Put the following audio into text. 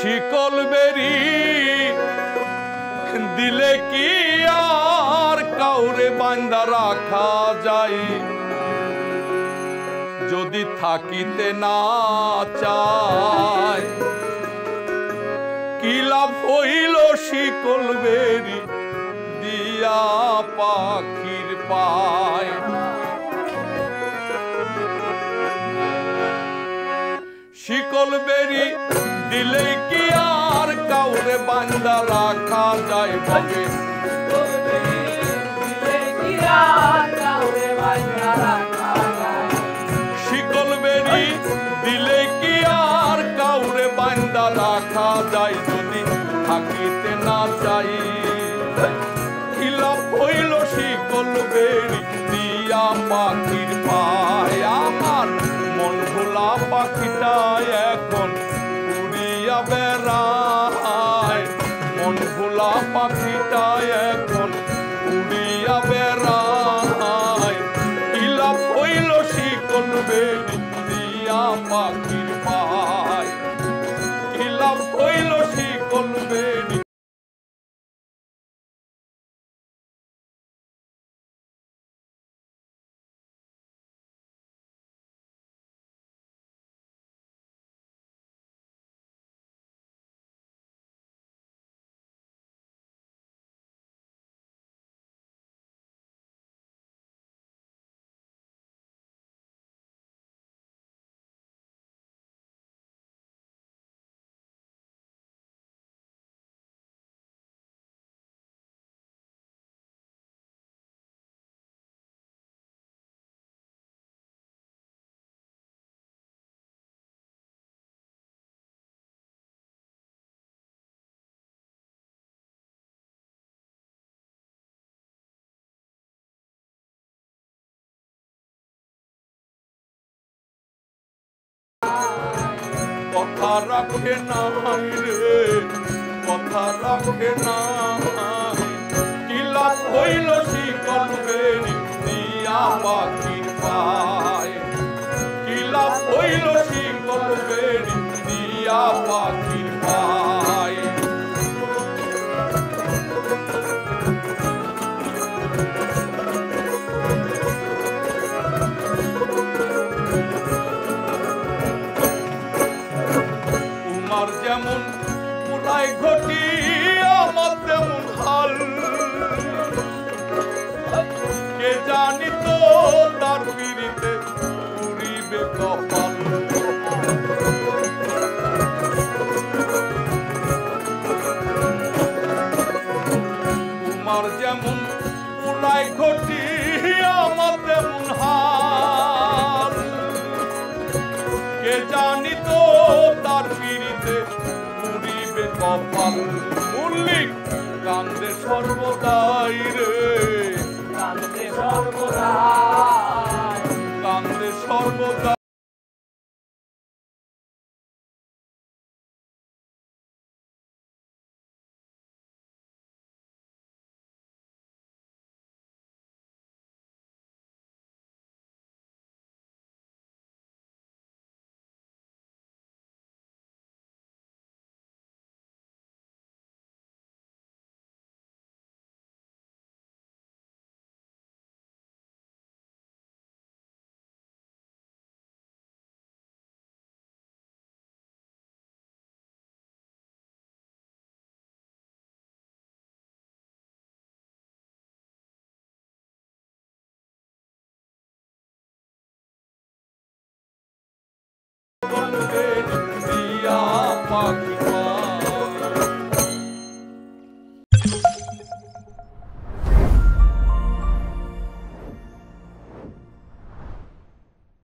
শিকল বেরি দিলে কি আর কাউরে বান্দা রাখা যায়? যদি থাকিতে না চায় কি লাভ হইল শিকল বেরি দিয়া পাখির পায়? শিকল বেরি দিলে কি আর কাউরে বান্দা রাখা যায়? ভাবে শিকল বেরি দিলে কি আর কাউরে বান্দা রাখা যায়? যদি থাকিতে না চাই কি লাভ হইল শিকল বেরি দিয়া পাখির পায়? আমার মন ভোলা পাখিটা এখন উড়িয়া বেড়ায়, মন ভোলা পাখিটা এখন উড়িয়া বেড়ায়। কি লাভ হইল শিকল বেরি দিয়া পাখির পায়? কি লাভ হইল শিকল বেরি? কথা রাখে নাই রে, কথা রাখে নাই। কি লাভ হইল শিকল বেরি দিয়া পাখির পায়? কি লাভ হইল শিকল বেরি দিয়া পাখির পায়? তোমার যেমন পুরাই ঘটি আমার তেমন হাল, কে জানি তো তার পিড়িতে পুরিবে কপাল। তোমার যেমন পুরাই ঘটি আমার তেমন হাল, কে জানি তো তার পিড়িতে পুরিবে কপাল। মল্লিক কান্দে সর্বদাই রে, কান্দে সর্বদাই, কান্দে সর্বদাই। Hey